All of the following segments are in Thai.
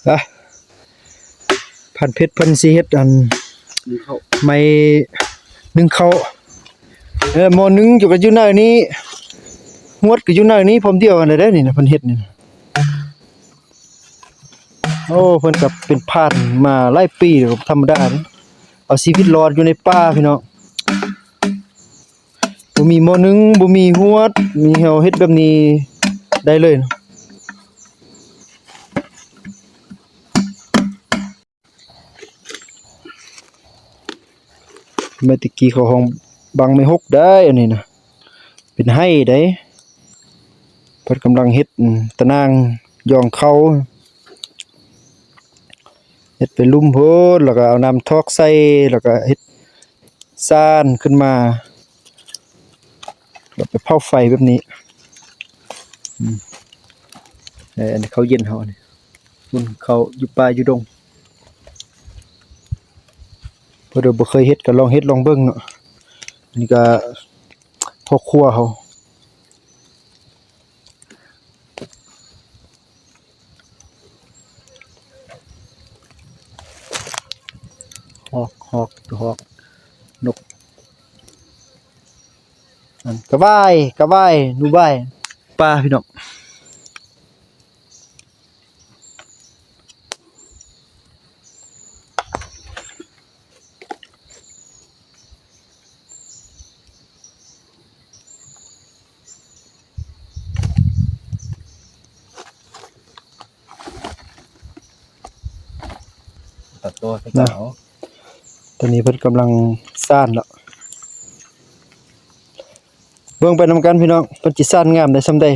อ่ะพันเพชรเพิ่นสิเฮ็ดอันไม่นึ่งข้าวหม้อนึ่งอยู่กับอยู่ในนี้ฮวดก็อยู่ในนี้พร้อมเดียวกันได้นี่นะเพิ่นเฮ็ดนี่โอ้เพิ่นก็เป็นพานมาหลายปีแล้วธรรมดาเด้เอาชีวิตรอดอยู่ในป่าพี่น้องบ่มีหม้อนึ่งบ่มีฮวดมีเฮาเฮ็ดแบบนี้ได้เลยนะเมื่อตะกี้เขาห้องบังไม่ฮกได้อันนี้นะเป็นให้ได้เพิ่นกำลังเฮ็ดตะนางย่องเขาเฮ็ดไปลุ่มโพดแล้วก็เอาน้ำทอกใส่แล้วก็เฮ็ดซ่านขึ้นมาแล้วไปเผาไฟแบบนี้อันนี้เขาเย็นเฮานี่มันเขาอยู่ป่าอยู่ดงเพราะเดี๋ยวบ่เคยเฮ็ดก็ลองเฮ็ดลองเบิ่งเนาะอันนี้ก็พ่อครัวเฮาฮอกนกอันกระว่ายหนูบ่ายปลาพี่น้องตัดตัวให้เขา ตอนนี้เพิ่นกำลังซ่านแล้วเบิ่งไปนำกันพี่น้องเพิ่นสิซ่านงามได้ส่ำใด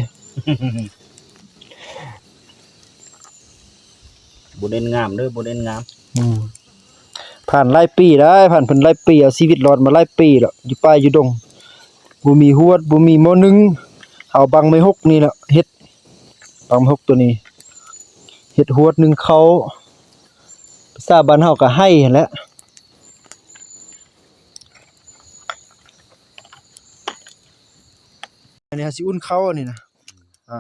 บ่เน้นงามเด้อบ่เน้นงาม ผ่านหลายปีได้ผ่านเพิ่นหลายปีเอาชีวิตรอดมาหลายปีแล้วอยู่ป่าอยู่ดงบ่มีฮวดบ่มีหม้อนึ่งเอาบังไม้ฮกนี่แหละเฮ็ดบังไม้ฮกตัวนี้เฮ็ดฮวดนึ่งเขาภาษาบ้านเฮาก็ให้หั่นแหละอันนี้สิอุ่นเขาอันนี้นะ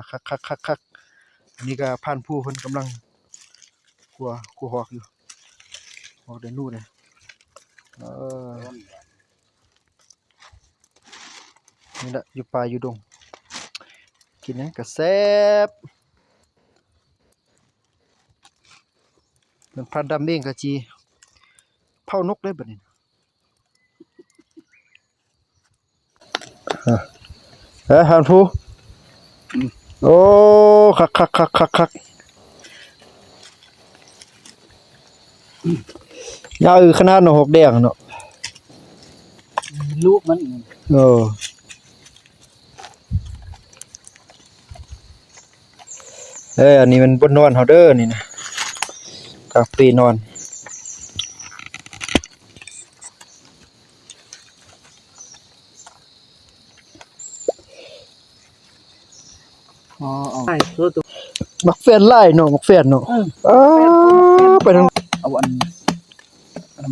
คักๆๆๆอันนี้ก็ผ่านผู้เพิ่นกำลังคั่วฮอกอยู่ฮอกได้นู่นเลยนี่แหละอยู่ป่าอยู่ดงกินหยังก็แซ่บมันพันดำเองก็จีเผานกได้บัดนี้หันผู้โอ้คักยาวขนาดเนาะหกแดงเนาะ ลูกมัน อันนี้มันบนนอนเฮาเด้อนี่นะกลางปีนอนใช่ตัวมักแฟนไล่เนาะมักแฟนเนาะไปทางเอาอัน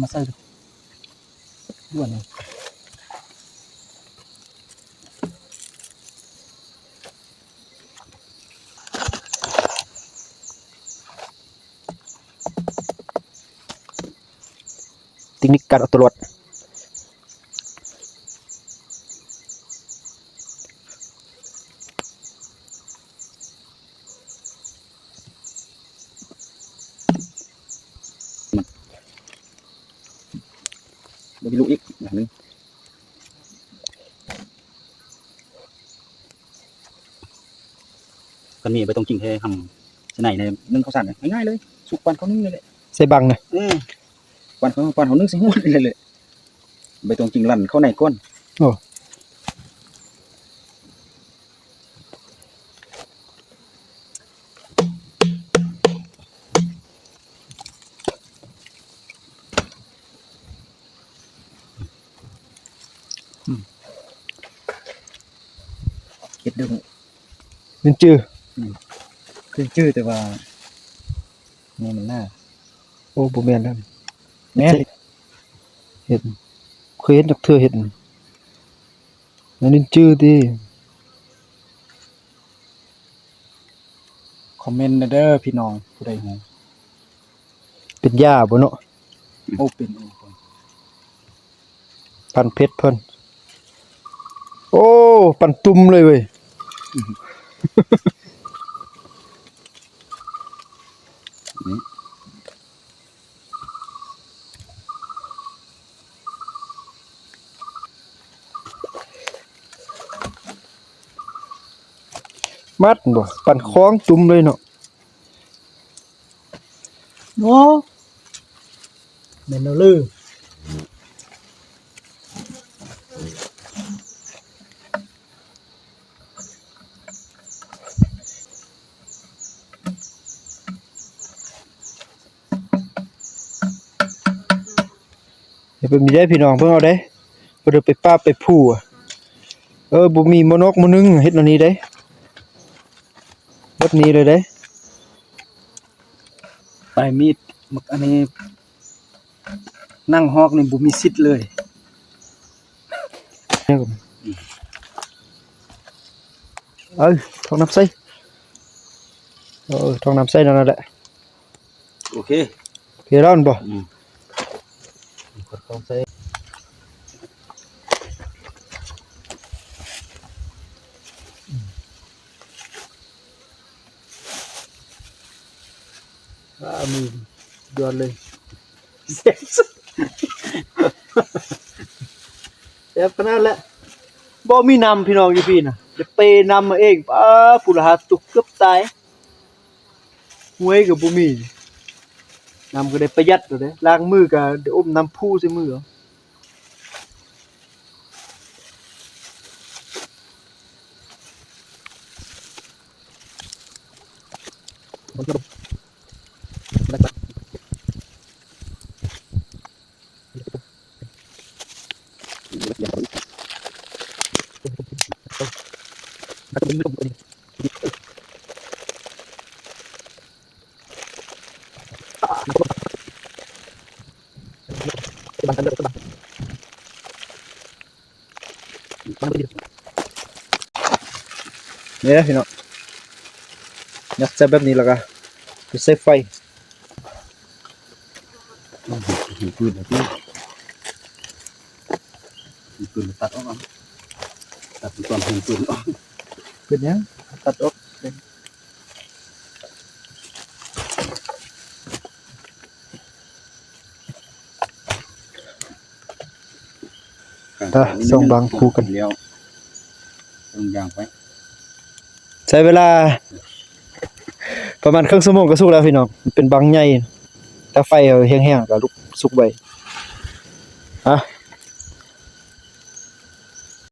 มาใส่ดูด้วนเลยตินิกกัดเอาตลอดบ่มีลูกอีกอย่างนึงก็มีไปตรงกิ่งแค่ทำไหนในนึ่งข้าวสารง่ายๆเลยสุกวันเขานึ่งเลยแหละ ใส่บังนะ วันเขานึ่งใส่หมดเลยไปตรงกิ่งลั่นเข้าในก้นโอ้เฮ็ดเด้อมันจื้อคือชื่อแต่ว่านี่มันน่าโอ้บ่แม่นแล้ว แม่เห็ดเคยเห็นจักเทื่อเห็ดอันนี้จื้อติ คอมเมนต์เด้อพี่น้องผู้ใดฮู้ เป็นหญ้าบ่เนาะ โอ้เป็นโอ้ ปันเพชรเพิ่นโอ้ปันตุ่มเลยเว้ยนี่มัดบ่ปันคล้องตุ่มเลยเนาะ โอ้แม่นเอาลือ เดี๋ยวเพิ่นมีได้พี่น้องเพิ่นเอาได้เพิ่นเอาไปป้าบไปผู้อะบ่มีมนกมนึงเฮ็ดอันนี้ได้แบบนี้เลยได้ ปลายมีดมักอันนี้นั่งฮอกนี่บ่มีสิทธิ์เลย เนี่ยก็ทองน้ำใส่ทองน้ำใส่นั่นแหละ โอเค โอเคแล้วบ่ กดต้องใส่ มียอดเลย เสียสุดเดี๋ยวปานนั้นแหละบ่มีนำพี่น้องอยู่พี่น่ะเดี๋ยวเปนำมาเองป้าผู้ละหาตุกเกือบตายหวยก็บ่มีนำก็ได้ประหยัดอยู่เด้ล้างมือก็เดี๋ยวอมน้ำผู้ใส่มือเอานี่นะพี่น้องยัดใส่แบบนี้แล้วก็ไปใส่ไฟ หินปืนนะพี่หินปืนตัดออกอ่ะตัดตอนหินปืนออก เป็นยังตัดออก ส่งบางคู่กัน เลี้ยวตรงยางไป ใช้เวลา ประมาณครึ่งชั่วโมงก็สุกแล้วพี่น้องเป็นบางใหญ่ถ้าไฟแห้งๆก็ลุกสุกไว้